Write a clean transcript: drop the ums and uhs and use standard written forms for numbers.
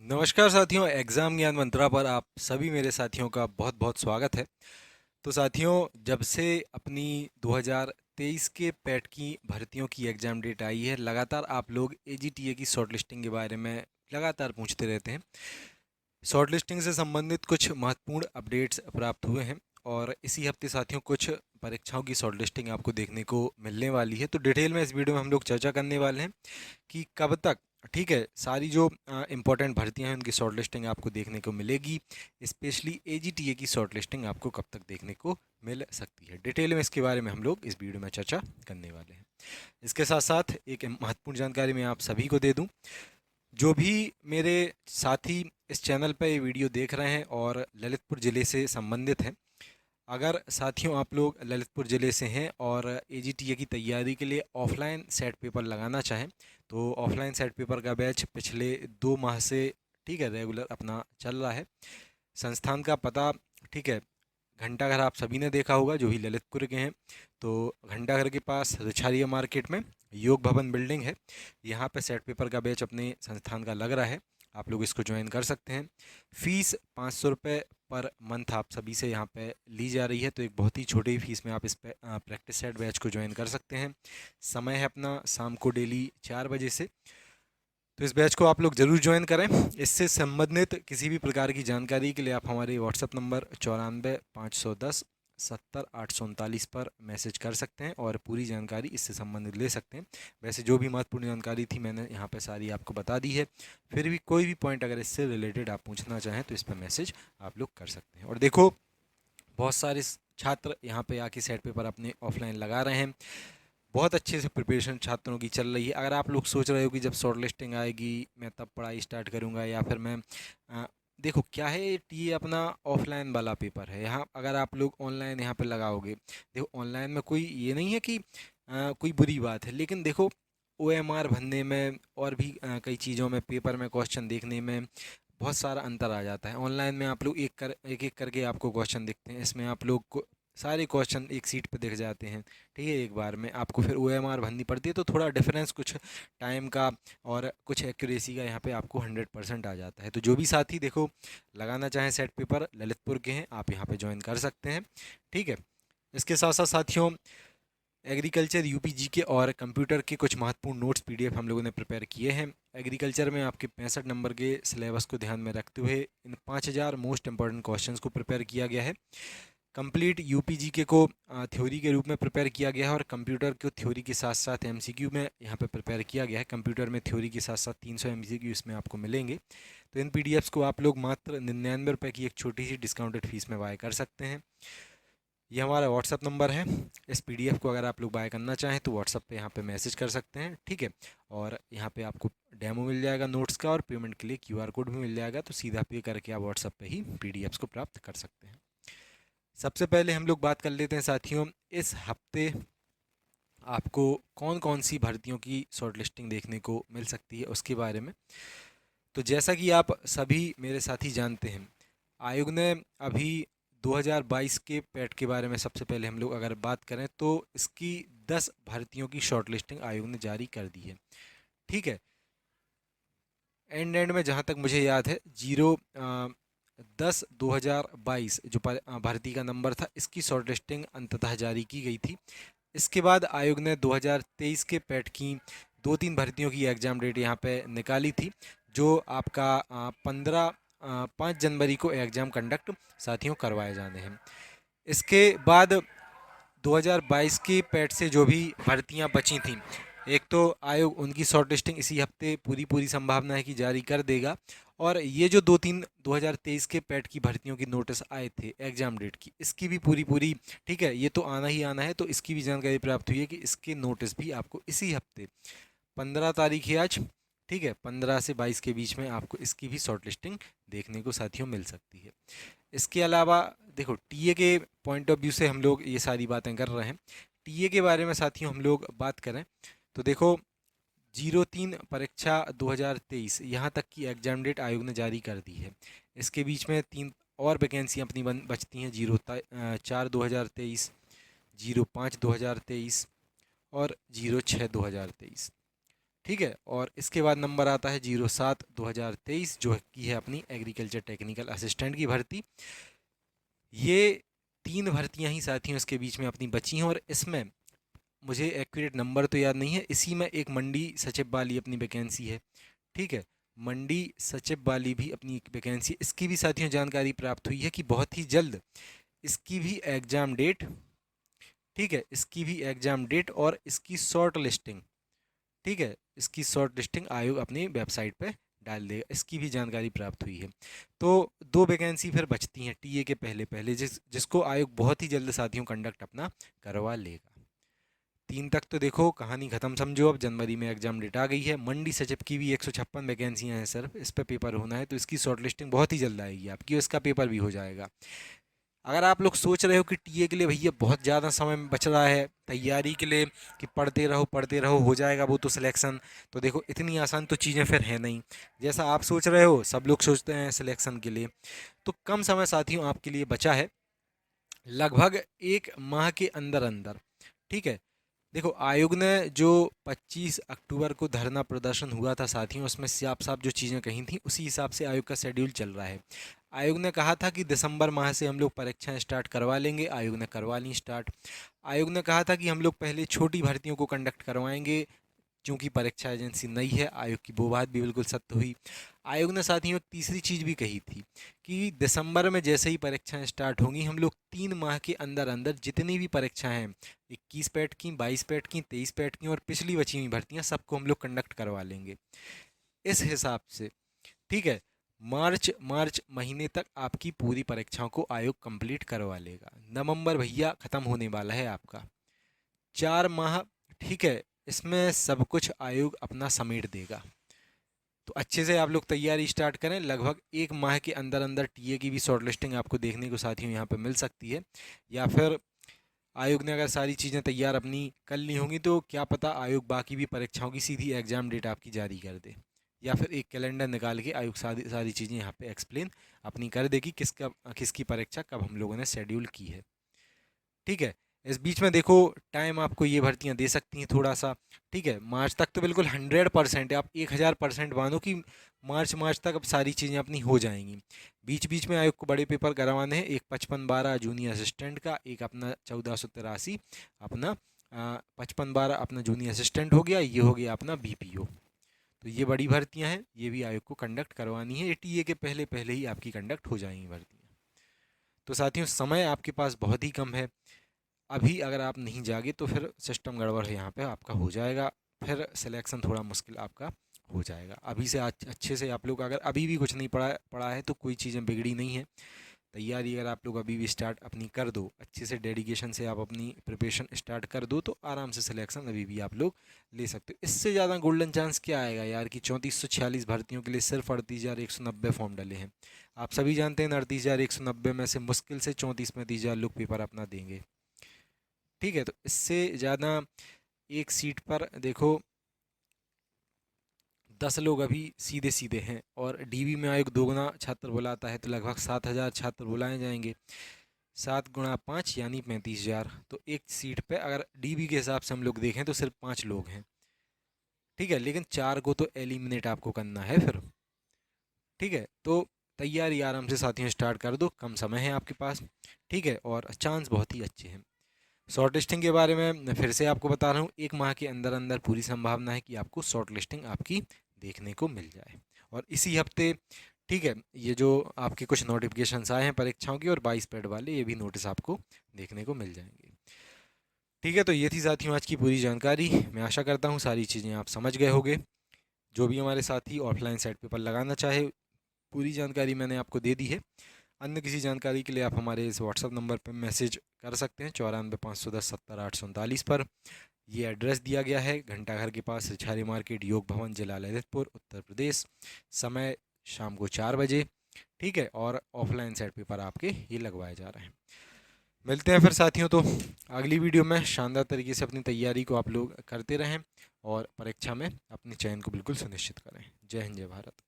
नमस्कार साथियों, एग्ज़ाम ज्ञान मंत्रा पर आप सभी मेरे साथियों का बहुत बहुत स्वागत है। तो साथियों, जब से अपनी 2023 के पैट की भर्तियों की एग्ज़ाम डेट आई है, लगातार आप लोग एजीटीए की शॉर्ट लिस्टिंग के बारे में लगातार पूछते रहते हैं। शॉर्ट लिस्टिंग से संबंधित कुछ महत्वपूर्ण अपडेट्स प्राप्त हुए हैं और इसी हफ्ते साथियों कुछ परीक्षाओं की शॉर्ट लिस्टिंग आपको देखने को मिलने वाली है। तो डिटेल में इस वीडियो में हम लोग चर्चा करने वाले हैं कि कब तक, ठीक है, सारी जो इम्पोर्टेंट भर्तियां हैं उनकी शॉर्ट लिस्टिंग आपको देखने को मिलेगी। स्पेशली एजीटीए की शॉर्ट लिस्टिंग आपको कब तक देखने को मिल सकती है, डिटेल में इसके बारे में हम लोग इस वीडियो में चर्चा करने वाले हैं। इसके साथ साथ एक महत्वपूर्ण जानकारी मैं आप सभी को दे दूं। जो भी मेरे साथी इस चैनल पर ये वीडियो देख रहे हैं और ललितपुर ज़िले से संबंधित हैं, अगर साथियों आप लोग ललितपुर ज़िले से हैं और एजीटीए की तैयारी के लिए ऑफलाइन सेट पेपर लगाना चाहें, तो ऑफलाइन सेट पेपर का बैच पिछले 2 माह से, ठीक है, रेगुलर अपना चल रहा है। संस्थान का पता, ठीक है, घंटाघर आप सभी ने देखा होगा जो भी ललितपुर के हैं। तो घंटाघर के पास रिछारिया मार्केट में योग भवन बिल्डिंग है, यहाँ पे सेट पेपर का बैच अपने संस्थान का लग रहा है। आप लोग इसको ज्वाइन कर सकते हैं। फ़ीस 500 रुपये पर मंथ आप सभी से यहाँ पे ली जा रही है। तो एक बहुत ही छोटी फीस में आप इस पे प्रैक्टिस सेट बैच को ज्वाइन कर सकते हैं। समय है अपना शाम को डेली 4 बजे से। तो इस बैच को आप लोग ज़रूर ज्वाइन करें। इससे संबंधित किसी भी प्रकार की जानकारी के लिए आप हमारे व्हाट्सएप नंबर 94 510 70 839 पर मैसेज कर सकते हैं और पूरी जानकारी इससे संबंधित ले सकते हैं। वैसे जो भी महत्वपूर्ण जानकारी थी मैंने यहाँ पे सारी आपको बता दी है। फिर भी कोई भी पॉइंट अगर इससे रिलेटेड आप पूछना चाहें तो इस पर मैसेज आप लोग कर सकते हैं। और देखो, बहुत सारे छात्र यहाँ पे आके सेट पेपर अपने ऑफलाइन लगा रहे हैं। बहुत अच्छे से प्रिपरेशन छात्रों की चल रही है। अगर आप लोग सोच रहे हो कि जब शॉर्ट लिस्टिंग आएगी मैं तब पढ़ाई स्टार्ट करूँगा या फिर मैं देखो क्या है, ये अपना ऑफलाइन वाला पेपर है। यहाँ अगर आप लोग ऑनलाइन यहाँ पे लगाओगे, देखो ऑनलाइन में कोई ये नहीं है कि कोई बुरी बात है, लेकिन देखो ओएमआर भरने में और भी कई चीज़ों में, पेपर में क्वेश्चन देखने में बहुत सारा अंतर आ जाता है। ऑनलाइन में आप लोग एक एक करके आपको क्वेश्चन दिखते हैं, इसमें आप लोग को सारे क्वेश्चन एक सीट पे दिख जाते हैं। ठीक है, एक बार में आपको फिर ओएमआर भरनी पड़ती है, तो थोड़ा डिफरेंस कुछ टाइम का और कुछ एक्यूरेसी का यहाँ पे आपको 100% आ जाता है। तो जो भी साथी देखो लगाना चाहें सेट पेपर ललितपुर के हैं, आप यहाँ पे ज्वाइन कर सकते हैं। ठीक है, इसके साथ साथ साथियों, एग्रीकल्चर यूपी जीके और कंप्यूटर के कुछ महत्वपूर्ण नोट्स पीडीएफ हम लोगों ने प्रिपेयर किए हैं। एग्रीकल्चर में आपके 65 नंबर के सिलेबस को ध्यान में रखते हुए इन 5000 मोस्ट इंपॉर्टेंट क्वेश्चंस को प्रिपेयर किया गया है। कंप्लीट यूपी जीके को थ्योरी के रूप में प्रिपेयर किया गया है और कंप्यूटर को थ्योरी के साथ साथ एमसीक्यू में यहाँ पे प्रिपेयर किया गया है। कंप्यूटर में थ्योरी के साथ साथ 300 एमसीक्यू इसमें आपको मिलेंगे। तो इन पीडीएफ्स को आप लोग मात्र 99 रुपये की एक छोटी सी डिस्काउंटेड फीस में बाय कर सकते हैं। ये हमारा व्हाट्सअप नंबर है। इस पीडीएफ को अगर आप लोग बाय करना चाहें तो व्हाट्सअप पे यहाँ पे मैसेज कर सकते हैं, ठीक है। और यहाँ पे आपको डेमो मिल जाएगा नोट्स का और पेमेंट के लिए क्यूआर कोड भी मिल जाएगा, तो सीधा पे करके आप व्हाट्सअप पे ही पीडीएफ्स को प्राप्त कर सकते हैं। सबसे पहले हम लोग बात कर लेते हैं साथियों, इस हफ्ते आपको कौन कौन सी भर्तियों की शॉर्ट लिस्टिंग देखने को मिल सकती है उसके बारे में। तो जैसा कि आप सभी मेरे साथी जानते हैं, आयोग ने अभी 2022 के पैट के बारे में सबसे पहले हम लोग अगर बात करें तो इसकी 10 भर्तियों की शॉर्ट लिस्टिंग आयोग ने जारी कर दी है। ठीक है, एंड में जहाँ तक मुझे याद है 0-10-2022 जो भर्ती का नंबर था, इसकी शॉर्ट लिस्टिंग अंततः जारी की गई थी। इसके बाद आयोग ने 2023 के पैट की 2-3 भर्तियों की एग्ज़ाम डेट यहाँ पे निकाली थी, जो आपका 5 जनवरी को एग्ज़ाम कंडक्ट साथियों करवाए जाने हैं। इसके बाद 2022 की पैट से जो भी भर्तियां बची थीं, एक तो आयोग उनकी शॉर्ट लिस्टिंग इसी हफ्ते पूरी पूरी संभावना है कि जारी कर देगा। और ये जो 2023 के पैट की भर्तियों की नोटिस आए थे एग्ज़ाम डेट की, इसकी भी पूरी पूरी, ठीक है, ये तो आना ही आना है, तो इसकी भी जानकारी प्राप्त हुई है कि इसके नोटिस भी आपको इसी हफ्ते 15 तारीख है आज, ठीक है, 15 से 22 के बीच में आपको इसकी भी शॉर्ट लिस्टिंग देखने को साथियों मिल सकती है। इसके अलावा देखो टीए के पॉइंट ऑफ व्यू से हम लोग ये सारी बातें कर रहे हैं। टीए के बारे में साथियों हम लोग बात करें तो देखो 03 परीक्षा 2023 यहाँ तक की एग्जाम डेट आयोग ने जारी कर दी है। इसके बीच में 3 और वैकेंसियाँ अपनी बचती हैं, 04-2023, 05-2023 और 06-2023। ठीक है। और इसके बाद नंबर आता है 07/2023 जो की है अपनी एग्रीकल्चर टेक्निकल असिस्टेंट की भर्ती। ये 3 भर्तियां ही साथियों इसके बीच में अपनी बची हैं, और इसमें मुझे एक्यूरेट नंबर तो याद नहीं है, इसी में एक मंडी सचिव वाली अपनी वैकेंसी है। ठीक है, मंडी सचिव वाली भी अपनी एक वैकेंसी, इसकी भी साथियों जानकारी प्राप्त हुई है कि बहुत ही जल्द इसकी भी एग्ज़ाम डेट, ठीक है, इसकी भी एग्ज़ाम डेट और इसकी शॉर्ट लिस्टिंग, ठीक है, इसकी शॉर्ट लिस्टिंग आयोग अपनी वेबसाइट पे डाल देगा, इसकी भी जानकारी प्राप्त हुई है। तो 2 वैकेंसी फिर बचती हैं टीए के पहले पहले, जिसको आयोग बहुत ही जल्द साथियों कंडक्ट अपना करवा लेगा। 3 तक तो देखो कहानी ख़त्म समझो, अब जनवरी में एग्जाम डेट आ गई है। मंडी सचिव की भी 156 वैकेंसियाँ हैं सिर्फ, इस पर पेपर होना है, तो इसकी शॉर्ट लिस्टिंग बहुत ही जल्द आएगी आपकी, और इसका पेपर भी हो जाएगा। अगर आप लोग सोच रहे हो कि टीए के लिए भैया बहुत ज़्यादा समय बच रहा है तैयारी के लिए, कि पढ़ते रहो हो जाएगा वो तो सिलेक्शन, तो देखो इतनी आसान तो चीज़ें फिर है नहीं जैसा आप सोच रहे हो। सब लोग सोचते हैं सिलेक्शन के लिए, तो कम समय साथियों आपके लिए बचा है, लगभग 1 माह के अंदर अंदर। ठीक है, देखो आयोग ने जो 25 अक्टूबर को धरना प्रदर्शन हुआ था साथियों, उसमें साफ साफ जो चीज़ें कही थी उसी हिसाब से आयोग का शेड्यूल चल रहा है। आयोग ने कहा था कि दिसंबर माह से हम लोग परीक्षाएं स्टार्ट करवा लेंगे, आयोग ने करवा ली स्टार्ट। आयोग ने कहा था कि हम लोग पहले छोटी भर्तियों को कंडक्ट करवाएंगे, क्योंकि परीक्षा एजेंसी नई है, आयोग की वो बात भी बिल्कुल सत्य हुई। आयोग ने साथियों एक तीसरी चीज़ भी कही थी कि दिसंबर में जैसे ही परीक्षाएं स्टार्ट होंगी, हम लोग 3 माह के अंदर अंदर जितनी भी परीक्षाएं हैं, 21 पैट की, 22 पैट की, 23 पैट की और पिछली बची हुई भर्तियां, सबको हम लोग कंडक्ट करवा लेंगे इस हिसाब से। ठीक है, मार्च मार्च महीने तक आपकी पूरी परीक्षाओं को आयोग कंप्लीट करवा लेगा। नवंबर भैया ख़त्म होने वाला है आपका, 4 माह, ठीक है, इसमें सब कुछ आयोग अपना समेट देगा। तो अच्छे से आप लोग तैयारी स्टार्ट करें, लगभग 1 माह के अंदर अंदर टीए की भी शॉर्ट लिस्टिंग आपको देखने को साथियों यहाँ पे मिल सकती है, या फिर आयोग ने अगर सारी चीज़ें तैयार अपनी कर ली होंगी तो क्या पता आयोग बाकी भी परीक्षाओं की सीधी एग्ज़ाम डेट आपकी जारी कर दे, या फिर एक कैलेंडर निकाल के आयोग सारी सारी चीज़ें यहाँ पे एक्सप्लेन अपनी कर दे कि किसकी परीक्षा कब हम लोगों ने शेड्यूल की है। ठीक है, इस बीच में देखो टाइम आपको ये भर्तियां दे सकती हैं थोड़ा सा। ठीक है, मार्च तक तो बिल्कुल 100% है, आप 1000% मानो कि मार्च तक अब सारी चीज़ें अपनी हो जाएंगी। बीच बीच में आयोग को बड़े पेपर करवाने हैं, एक 55/12 जूनियर असिस्टेंट का, एक अपना 1483 अपना 55/12 अपना जूनियर असिस्टेंट हो गया, ये हो गया अपना बीपीओ। तो ये बड़ी भर्तियां हैं, ये भी आयोग को कंडक्ट करवानी है, टीए के पहले पहले ही आपकी कंडक्ट हो जाएंगी भर्तियाँ। तो साथियों समय आपके पास बहुत ही कम है, अभी अगर आप नहीं जागे तो फिर सिस्टम गड़बड़ है यहाँ पे आपका हो जाएगा, फिर सिलेक्शन थोड़ा मुश्किल आपका हो जाएगा। अभी से अच्छे से आप लोग अगर अभी भी कुछ नहीं पढ़ा पढ़ा है तो कोई चीज़ें बिगड़ी नहीं है। तैयारी अगर आप लोग अभी भी स्टार्ट अपनी कर दो, अच्छे से डेडिकेशन से आप अपनी प्रिपरेशन स्टार्ट कर दो, तो आराम से सिलेक्शन अभी भी आप लोग ले सकते हो। इससे ज़्यादा गोल्डन चांस क्या आएगा यार कि 3446 भर्तियों के लिए सिर्फ 38,190 फॉर्म डले हैं। आप सभी जानते हैं 38,190 में से मुश्किल से 34-35 हज़ार लोग पेपर अपना देंगे। ठीक है, तो इससे ज़्यादा एक सीट पर देखो 10 लोग अभी सीधे सीधे हैं, और डीबी में आयोग दोगुना छात्र बुलाता है, तो लगभग 7,000 छात्र बुलाए जाएंगे। 7 गुणा 5 यानी 35,000, तो एक सीट पे अगर डीबी के हिसाब से हम लोग देखें तो सिर्फ 5 लोग हैं। ठीक है, लेकिन 4 को तो एलिमिनेट आपको करना है फिर। ठीक है, तो तैयारी आराम से साथियों स्टार्ट कर दो, कम समय है आपके पास। ठीक है, और चांस बहुत ही अच्छे हैं। शॉर्ट लिस्टिंग के बारे में मैं फिर से आपको बता रहा हूँ, 1 माह के अंदर अंदर पूरी संभावना है कि आपको शॉर्ट लिस्टिंग आपकी देखने को मिल जाए। और इसी हफ्ते, ठीक है, ये जो आपके कुछ नोटिफिकेशंस आए हैं परीक्षाओं की और 22 पैड वाले, ये भी नोटिस आपको देखने को मिल जाएंगे। ठीक है, तो ये थी साथियों आज की पूरी जानकारी। मैं आशा करता हूँ सारी चीज़ें आप समझ गए होंगे। जो भी हमारे साथी ऑफलाइन साइट पेपर लगाना चाहे, पूरी जानकारी मैंने आपको दे दी है। अन्य किसी जानकारी के लिए आप हमारे इस व्हाट्सअप नंबर पर मैसेज कर सकते हैं 94 510 70 839 पर। ये एड्रेस दिया गया है घंटाघर के पास, रिछारी मार्केट, योग भवन, जिला ललितपुर, उत्तर प्रदेश। समय शाम को 4 बजे। ठीक है, और ऑफलाइन सेट पेपर आपके ये लगवाए जा रहे हैं। मिलते हैं फिर साथियों, तो अगली वीडियो में शानदार तरीके से अपनी तैयारी को आप लोग करते रहें और परीक्षा में अपने चयन को बिल्कुल सुनिश्चित करें। जय हिंद, जय भारत।